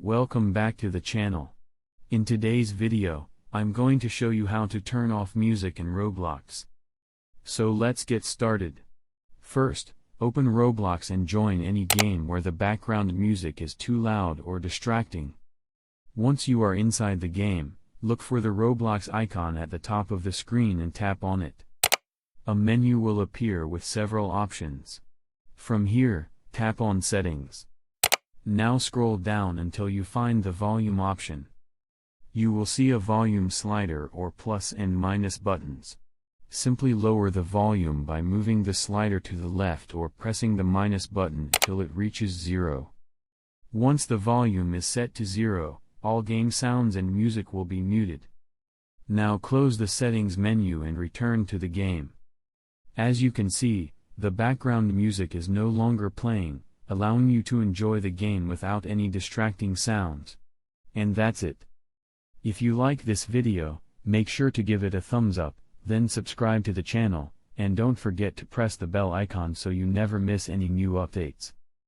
Welcome back to the channel. In today's video, I'm going to show you how to turn off music in Roblox. So let's get started. First, open Roblox and join any game where the background music is too loud or distracting. Once you are inside the game, look for the Roblox icon at the top of the screen and tap on it. A menu will appear with several options. From here, tap on Settings. Now scroll down until you find the volume option. You will see a volume slider or plus and minus buttons. Simply lower the volume by moving the slider to the left or pressing the minus button until it reaches 0. Once the volume is set to 0, all game sounds and music will be muted. Now close the settings menu and return to the game. As you can see, the background music is no longer playing, allowing you to enjoy the game without any distracting sounds. And that's it. If you like this video, make sure to give it a thumbs up, then subscribe to the channel, and don't forget to press the bell icon so you never miss any new updates.